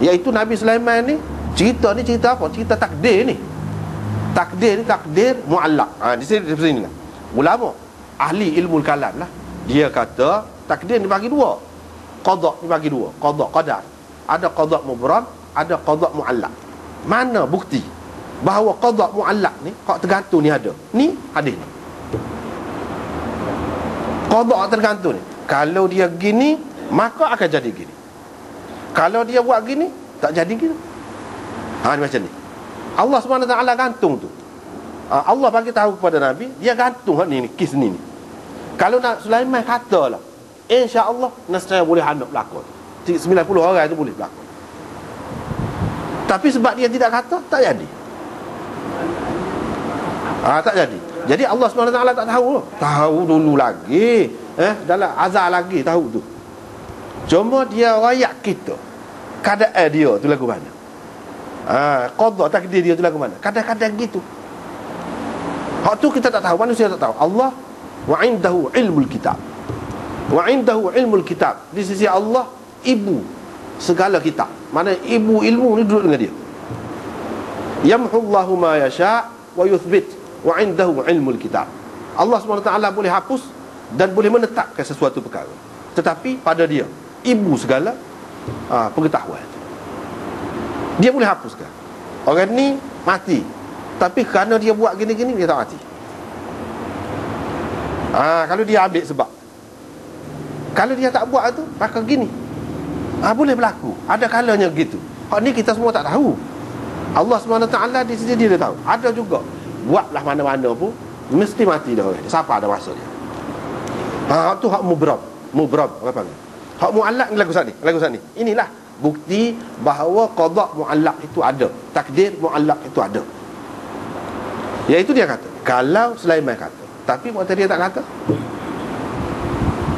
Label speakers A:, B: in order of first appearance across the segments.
A: Iaitu Nabi Sulaiman ni cerita apa? Cerita takdir ni. Takdir muallaq. Di sini lah. Ulama ahli ilmu kalam lah, dia kata takdir ni bagi dua. Qada ni bagi dua. Qadar. Ada qada mubram, ada qada muallaq. Mana bukti bahawa qada muallaq ni hak tergantung ni ada? Ni hadis ni. Qada tergantung ni. Kalau dia gini, maka akan jadi gini. Kalau dia buat gini, tak jadi gini. Ni macam ni. Allah SWT gantung tu. Allah bagi tahu kepada Nabi, dia gantung ni kes ni. Kalau nak Sulaiman katalah, insya-Allah nescaya boleh anak berlaku. 90 orang tu boleh berlaku. Tapi sebab dia tidak kata, tak jadi. Tak jadi. Jadi Allah SWT tak tahu. Tahu dulu lagi. Dalam azal lagi tahu tu. Cuma dia rakyat kita. Keadaan dia tu lagu mana? Qada takdir dia tu lagu mana? Kadang-kadang gitu. Hak tu kita tak tahu, manusia tak tahu. Allah wa indahu ilmul kitab. Wa indahu ilmul kitab. Di sisi Allah ibu segala kitab. Mana ibu ilmu ni duduk dengan dia. Yamhullahu ma yasha wa yuthbit wa indahu ilmul kitab. Allah SWT boleh hapus dan boleh menetapkan sesuatu perkara. Tetapi pada dia ibu segala pengetahuan. Dia boleh hapuskan. Orang ni mati, tapi kerana dia buat gini-gini, dia tak mati. Kalau dia ambil sebab. Kalau dia tak buat tu, maka gini. Boleh berlaku. Ada kalanya gitu. Hak ni kita semua tak tahu. Allah SWT di sisi dia tahu. Ada juga. Buatlah mana-mana pun, mesti mati dah orang. Siapa ada masa dia. Hak tu hak mubram. Apa panggil? Hak muallaq ni lagu sat ni. Inilah bukti bahawa qada muallaq itu ada. Takdir muallaq itu ada. Iaitu dia kata, kalau Sulaiman kata, tapi waktu dia tak kata,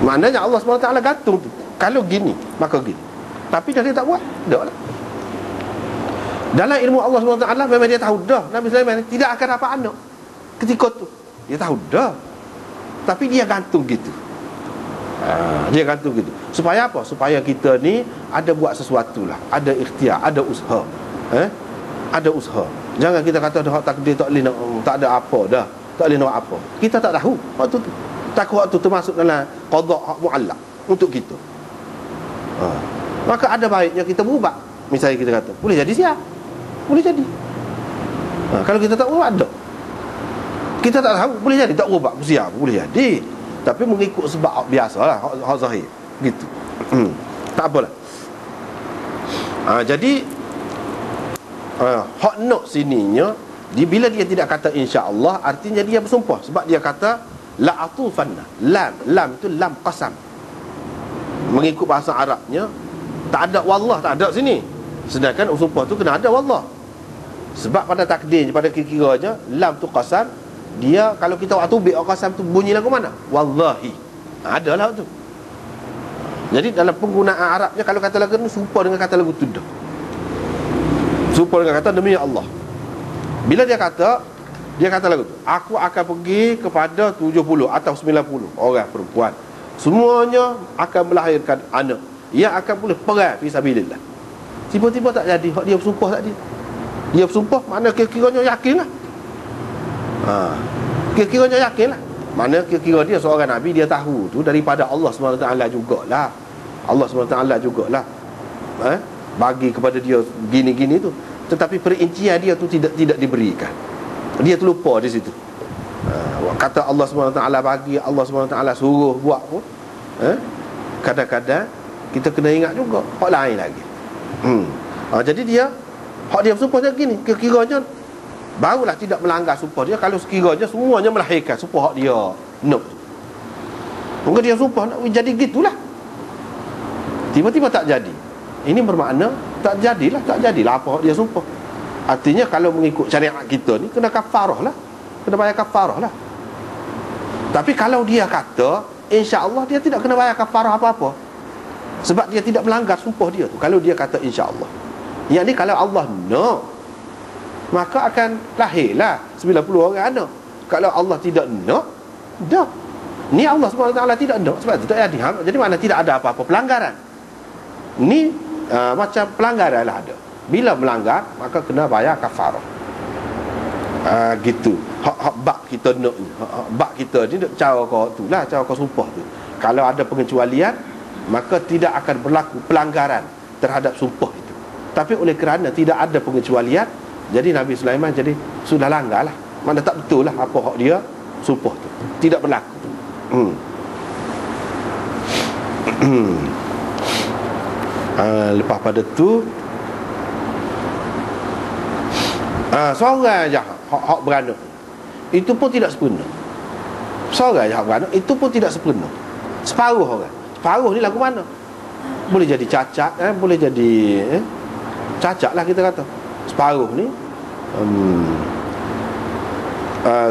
A: maknanya Allah SWT gantung tu. Kalau gini, maka gini. Tapi dia tak buat, dah lah. Dalam ilmu Allah SWT memang dia tahu dah Nabi Sulaiman tidak akan dapat anak ketika tu. Dia tahu dah. Tapi dia gantung gitu. Dia gantung gitu. Supaya apa? Supaya kita ni ada buat sesuatu lah. Ada ikhtiar, ada usaha. Ada usaha. Jangan kita kata dah takdir tak boleh nak, tak ada apa dah. Tak boleh nak apa. Kita tak tahu waktu tu. Takut waktu termasuk dalam qada muallaq untuk kita. Maka ada baiknya kita berubah. Misalnya kita kata, boleh jadi siap. Boleh jadi. Kalau kita tak berubah, ada. Kita tak tahu, boleh jadi tak berubah, siap, boleh jadi. Tapi mengikut sebab biasalah, hak zahir. Gitu. Tak apalah. Jadi hak nak sininya, bila dia tidak kata insya-Allah, artinya dia bersumpah. Sebab dia kata la atufanna. Lam tu lam qasam. Mengikut bahasa Arabnya, tak ada wallah, tak ada sini. Sedangkan sumpah tu kena ada wallah. Sebab pada takdir, pada kira-kiranya, lam tu qasam. Dia kalau kita waktu bi qasam tu bunyi lagu mana? Wallahi. Adalah tu. Jadi dalam penggunaan Arabnya, kalau kata lagu ni sumpah dengan kata lagu tu dah. Sumpah dengan kata demi Allah. Bila dia kata lagu tu, aku akan pergi kepada 70 atau 90 orang perempuan, semuanya akan melahirkan anak yang akan boleh perang fisabilillah. Tiba-tiba tak jadi hak dia bersumpah tadi. Dia bersumpah, mana kira-kiranya yakinlah. Kira-kiranya yakinlah. Mana kira-kira dia seorang Nabi, dia tahu tu daripada Allah SWT jugalah. Allah SWT jugalah bagi kepada dia gini-gini tu. Tetapi perincian dia tu tidak diberikan. Dia terlupa di situ. Kata Allah SWT bagi, Allah SWT suruh buat pun, kadang-kadang kita kena ingat juga hak lain lagi. Jadi dia hak dia bersumpah macam gini, kira-kiranya barulah tidak melanggar sumpah dia kalau sekiranya semuanya melahirkan sumpah hak dia nak. Mungkin dia sumpah nak jadi gitulah, tiba-tiba tak jadi. Ini bermakna tak jadilah apa hak dia sumpah. Artinya kalau mengikut syariat kita ni, kena kafarah lah, kena bayar kafarah lah. Tapi kalau dia kata insya-Allah, dia tidak kena bayar kafarah apa-apa, sebab dia tidak melanggar sumpah dia tu. Kalau dia kata insya-Allah, yang ni kalau Allah nak, maka akan lahirlah 90 orang anak. Kalau Allah tidak nak, dah. Ni Allah SWT tidak nak, sebab tu tak jadi. Jadi mana tidak ada apa-apa pelanggaran. Ni Macam pelanggaran lah ada. Bila melanggar, maka kena bayar kafarah. Gitu. Hak bak kita nak ni. Hak bak kita ni cara kau tu lah, cara kau sumpah tu. Kalau ada pengecualian, maka tidak akan berlaku pelanggaran terhadap sumpah itu. Tapi oleh kerana tidak ada pengecualian, jadi Nabi Sulaiman jadi sudah langgar lah. Mana tak betul lah apa hak dia sumpah tu. Tidak berlaku. Lepas pada tu seorang je hak beranak, itu pun tidak sempurna. Seorang je hak beranak, itu pun tidak sempurna. Separuh orang. Separuh ni lagu mana? Boleh jadi cacat, boleh jadi cacat lah kita kata. Separuh ni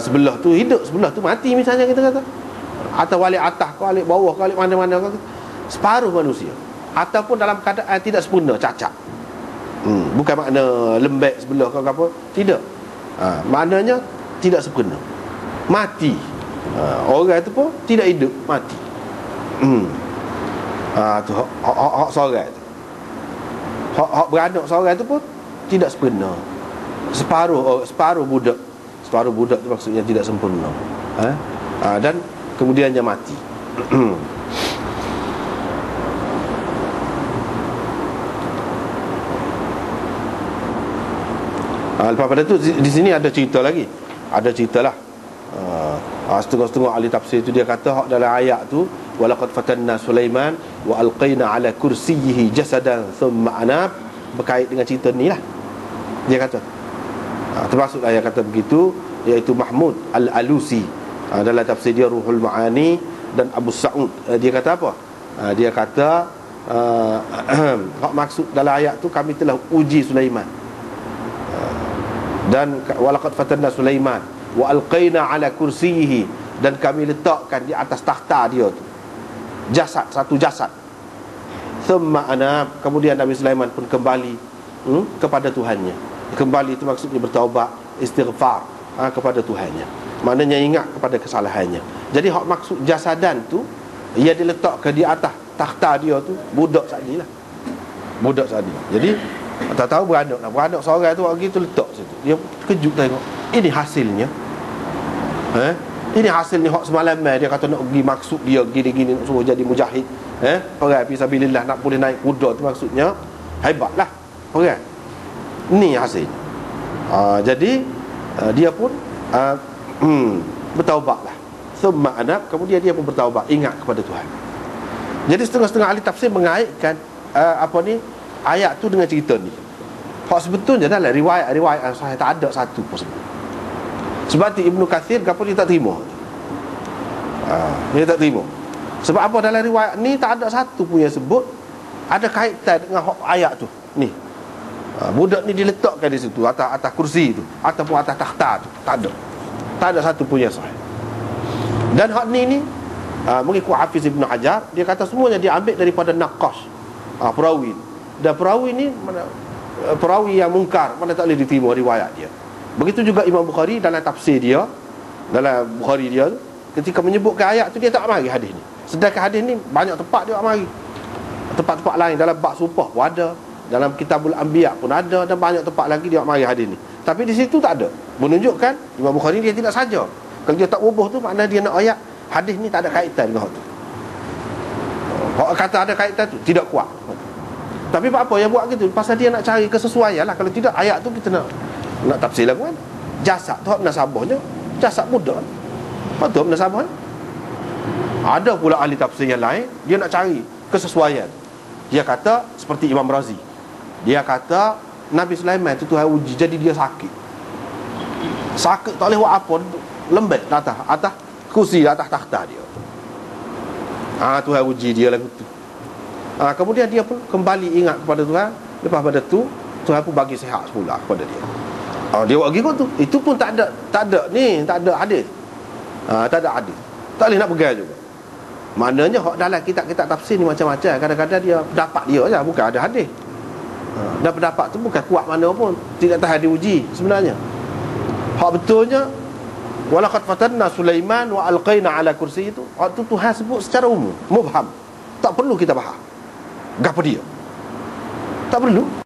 A: sebelah tu hidup, sebelah tu mati misalnya kita kata. Atau walik atas kau, walik bawah kau, walik mana-mana kau. Separuh manusia. Ataupun dalam keadaan tidak sempurna, cacat. Bukan makna lembek sebelah kau ke apa. Tidak. Maknanya tidak sempurna, mati. Orang itu pun tidak hidup, mati. Tu hak seorang tu. Hak beranak seorang tu pun tidak sempurna. Separuh budak. Separuh budak tu maksudnya tidak sempurna. Dan kemudiannya mati. Lepas pada tu di sini ada cerita lagi. Ada cerita lah. Setengah-setengah ahli tafsir tu dia kata hak dalam ayat tu, walaqad fatanna Sulaiman wa alqaina ala kursiyyihi jasadan thumma anab, berkait dengan cerita ni lah. Dia kata termasuklah yang kata begitu, iaitu Mahmud Al-Alusi dalam tafsir dia Ruhul Ma'ani, dan Abu Sa'ud. Dia kata apa? Dia kata hak maksud dalam ayat tu, kami telah uji Sulaiman, dan walaqad fatanna Sulaiman wa alqaina ala kursiyyihi, dan kami letakkan di atas takhta dia tu satu jasad. Thumma ana, kemudian Nabi Sulaiman pun kembali kepada Tuhannya. Kembali itu maksudnya bertaubat, istighfar kepada Tuhannya. Maknanya ingat kepada kesalahannya. Jadi hak maksud jasadan tu, ia diletakkan di atas takhta dia tu, budak saja lah. Budak saja. Jadi tak tahu beranak seorang tu lagi tu letak situ. Dia terkejut tengok, ini hasilnya. Ini hasilnya hak semalam dia kata nak pergi, maksud dia gini-gini, nak suruh jadi mujahid. Orang fisabilillah nak boleh naik kuda tu maksudnya hebatlah. Orang. Ni hasilnya. Jadi dia pun bertaubatlah. Thumma anab, kemudian dia pun bertaubat, ingat kepada Tuhan. Jadi setengah-setengah ahli tafsir mengaitkan ayat tu dengan cerita ni. Hak sebetulnya dalam riwayat sahih tak ada satu pun sebut. Sebab tu Ibnu Kathir kenapa dia tak terima? Dia tak terima. Sebab apa, dalam riwayat ni tak ada satu pun yang sebut ada kaitan dengan ayat tu. Ni. Budak ni diletakkan di situ atas kursi tu ataupun atas takhta tu. Tak ada. Tak ada satu pun yang sahih. Dan hak ni mengikut Hafiz Ibn Hajar, dia kata semuanya diambil daripada naqash, perawi. Dan perawi ni perawi yang mungkar, mana tak boleh diterima riwayat dia. Begitu juga Imam Bukhari dalam tafsir dia, dalam Bukhari dia, ketika menyebutkan ayat tu dia tak mari hadis ni. Sedangkan hadis ni banyak tempat dia tak mari. Tempat-tempat lain dalam bab sumpah pun ada, dalam Kitabul Anbiya pun ada, dan banyak tempat lagi dia tak mari hadis ni. Tapi di situ tak ada. Menunjukkan Imam Bukhari dia tidak saja. Kalau dia tak ubah tu, makna dia nak ayat hadis ni tak ada kaitan dengan hak tu. Hak kata ada kaitan tu tidak kuat. Tapi apa yang buat gitu? Pasal dia nak cari kesesuaian lah. Kalau tidak, ayat tu kita nak tafsir lagu kan. Jasad tu menasabahnya jasad muda. Betul menasabahnya. Ada pula ahli tafsir yang lain, dia nak cari kesesuaian. Dia kata seperti Imam Razi. Dia kata Nabi Sulaiman tu Tuhan uji, jadi dia sakit. Sakit tak boleh buat apa, lembek atas kursi, atas takhta dia. Tuhan uji dia lagu tu. Kemudian dia pun kembali ingat kepada Tuhan. Lepas pada tu Tuhan pun bagi sihat semula kepada dia. Dia buat gitu tu. Itu pun tak ada hadis. Tak ada hadis. Tak boleh nak pegang juga. Maknanya dalam kitab-kitab tafsir ni macam-macam. Kadang-kadang dia pendapat dia je, bukan ada hadis. Dan pendapat tu bukan kuat mana pun, tidak tahan diuji sebenarnya. Hak betulnya walaqad fatanna Sulaiman wa alqaina ala kursi itu, hak tu Tuhan sebut secara umum, mubham. Tak perlu kita faham gapo dia. Tak perlu.